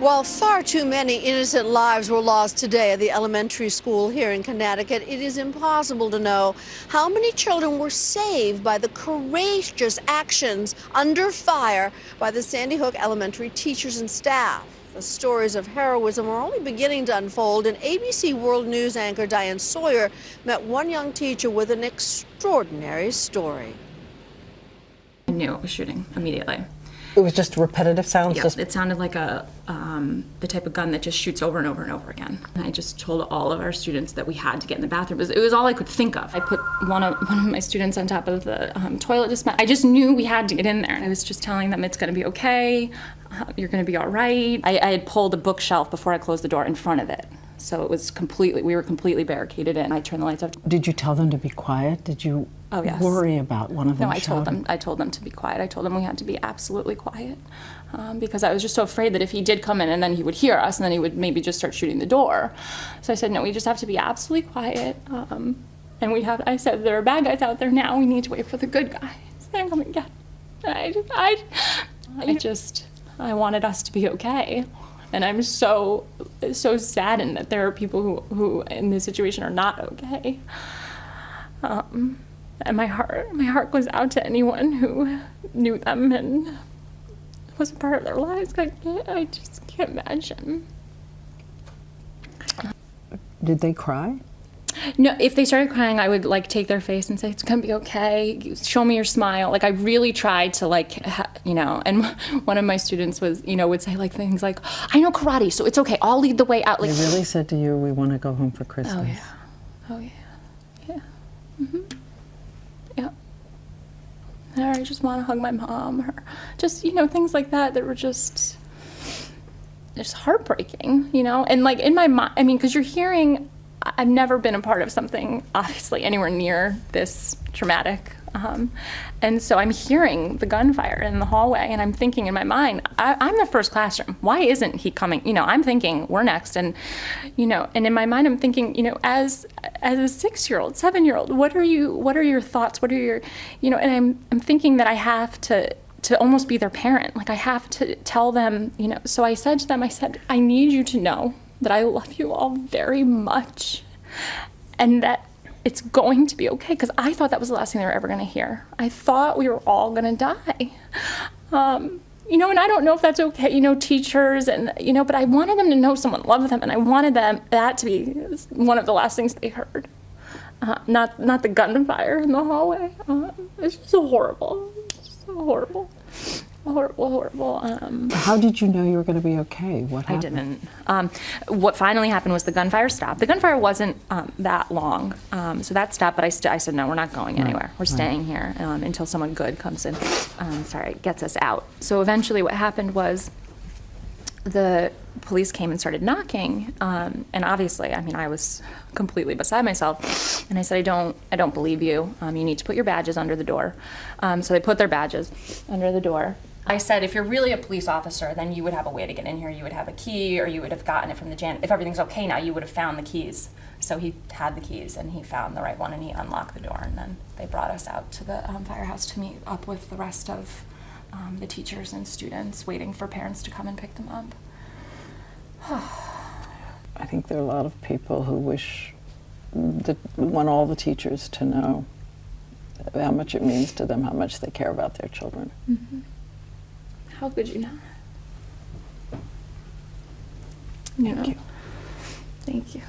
While far too many innocent lives were lost today at the elementary school here in Connecticut, it is impossible to know how many children were saved by the courageous actions under fire by the Sandy Hook Elementary teachers and staff. The stories of heroism are only beginning to unfold, and ABC World News anchor Diane Sawyer met one young teacher with an extraordinary story. I knew it was shooting immediately. It was just repetitive sounds? Yeah, it sounded like the type of gun that just shoots over and over and over again. And I just told all of our students that we had to get in the bathroom. It was all I could think of. I put one of my students on top of the toilet dispenser. I just knew we had to get in there. And I was just telling them it's gonna be okay, you're gonna be all right. I had pulled a bookshelf before I closed the door in front of it. So it was we were completely barricaded in. I turned the lights off. Did you tell them to be quiet? Did you worry about one of them shouting? No, I told them to be quiet. I told them we had to be absolutely quiet because I was just so afraid that if he did come in and then he would hear us and then he would maybe just start shooting the door. So I said, no, we just have to be absolutely quiet. And I said, there are bad guys out there now. We need to wait for the good guys. They're coming again. I wanted us to be okay. And I'm so saddened that there are people who in this situation are not okay. And my heart goes out to anyone who knew them and was a part of their lives. I just can't imagine. Did they cry? No, if they started crying, I would take their face and say, it's gonna be okay, show me your smile. I really tried to and one of my students was, would say things like, I know karate, so it's okay, I'll lead the way out. They really said to you, we want to go home for Christmas. Oh yeah, yeah. Mm-hmm. Yeah. Or I just want to hug my mom, or just, things like that were just heartbreaking, and in my mind, because you're hearing, I've never been a part of something, obviously, anywhere near this traumatic. And so I'm hearing the gunfire in the hallway, and I'm thinking in my mind, I'm the first classroom. Why isn't he coming? I'm thinking we're next. And, and in my mind, I'm thinking, as a 6-year-old, 7-year-old, what are your thoughts? What are your, and I'm thinking that I have to almost be their parent. I have to tell them, so I said to them, I need you to know that I love you all very much and that it's going to be okay, because I thought that was the last thing they were ever going to hear. I thought we were all going to die. And I don't know if that's okay, teachers and, but I wanted them to know someone loved them, and I wanted that to be one of the last things they heard. Not the gunfire in the hallway. It's just horrible. Horrible. How did you know you were going to be okay? What happened? I didn't. What finally happened was the gunfire stopped. The gunfire wasn't that long, so that stopped, but I said, no, we're not going anywhere. We're staying here until someone good comes in, gets us out. So eventually what happened was the police came and started knocking, and obviously, I was completely beside myself, and I said, I don't believe you. You need to put your badges under the door. So they put their badges under the door. I said, if you're really a police officer, then you would have a way to get in here. You would have a key, or you would have gotten it from the janitor. If everything's okay now, you would have found the keys. So he had the keys, and he found the right one, and he unlocked the door, and then they brought us out to the firehouse to meet up with the rest of the teachers and students, waiting for parents to come and pick them up. I think there are a lot of people who want all the teachers to know how much it means to them, how much they care about their children. Mm-hmm. How could you not? Thank you. Thank you.